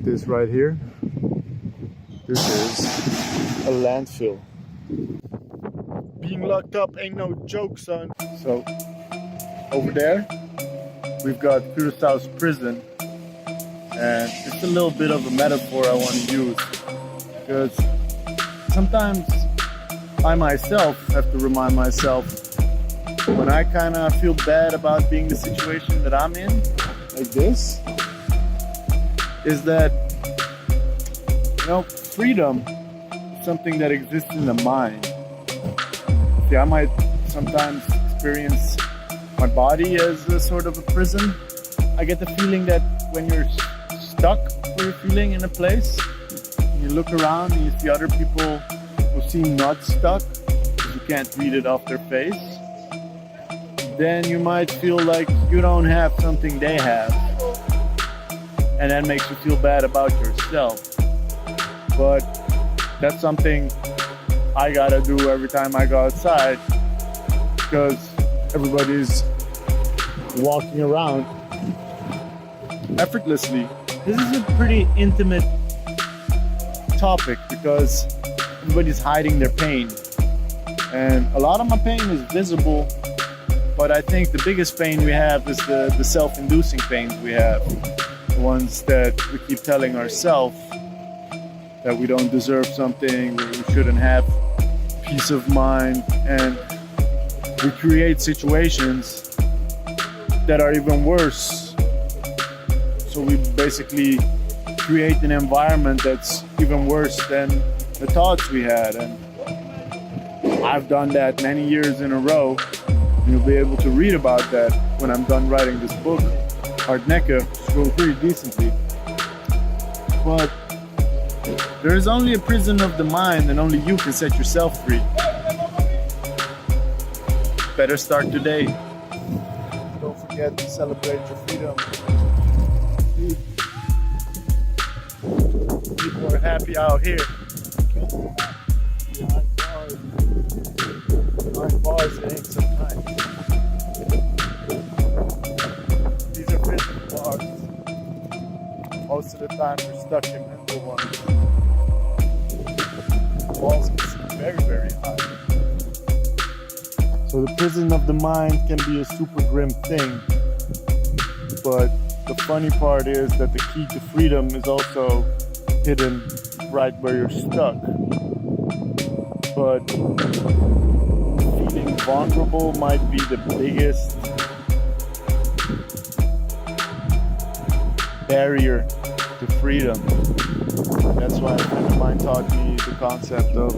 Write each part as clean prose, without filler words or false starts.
This right here, this is a landfill. Being locked up ain't no joke, son. So over there we've got Curaçao's prison, and it's a little bit of a metaphor I want to use, because sometimes I myself have to remind myself, when I kind of feel bad about being the situation that I'm in, like this, is that, you know, freedom is something that exists in the mind. See, I might sometimes experience my body as a sort of a prison. I get the feeling that when you're stuck, where you're feeling in a place, and you look around and you see other people who seem not stuck, because you can't read it off their face, then you might feel like you don't have something they have, and that makes you feel bad about yourself. But that's something I gotta do every time I go outside, because everybody's walking around effortlessly. This is a pretty intimate topic because everybody's hiding their pain, and a lot of my pain is visible, but I think the biggest pain we have is the self-inducing pains we have, the ones that we keep telling ourselves that we don't deserve something, we shouldn't have peace of mind, and we create situations that are even worse. So we basically create an environment that's even worse than the thoughts we had, and I've done that many years in a row. You'll be able to read about that when I'm done writing this book, Hardnecker, which goes pretty decently. But there is only a prison of the mind, and only you can set yourself free. Better start today. Don't forget to celebrate your freedom. People are happy out here. Behind bars, it ain't so nice. These are prison bars. Most of the time we're stuck in mental ones. Walls can seem very, very high. So the prison of the mind can be a super grim thing. But the funny part is that the key to freedom is also hidden right where you're stuck. But feeling vulnerable might be the biggest barrier to freedom. That's why a friend of mine taught me the concept of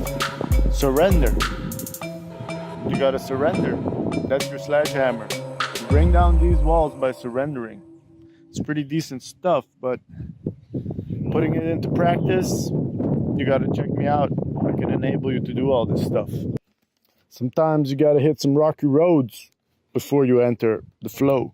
surrender. You gotta surrender. That's your sledgehammer. You bring down these walls by surrendering. It's pretty decent stuff, but putting it into practice, you gotta check me out. I can enable you to do all this stuff. Sometimes you gotta hit some rocky roads before you enter the flow.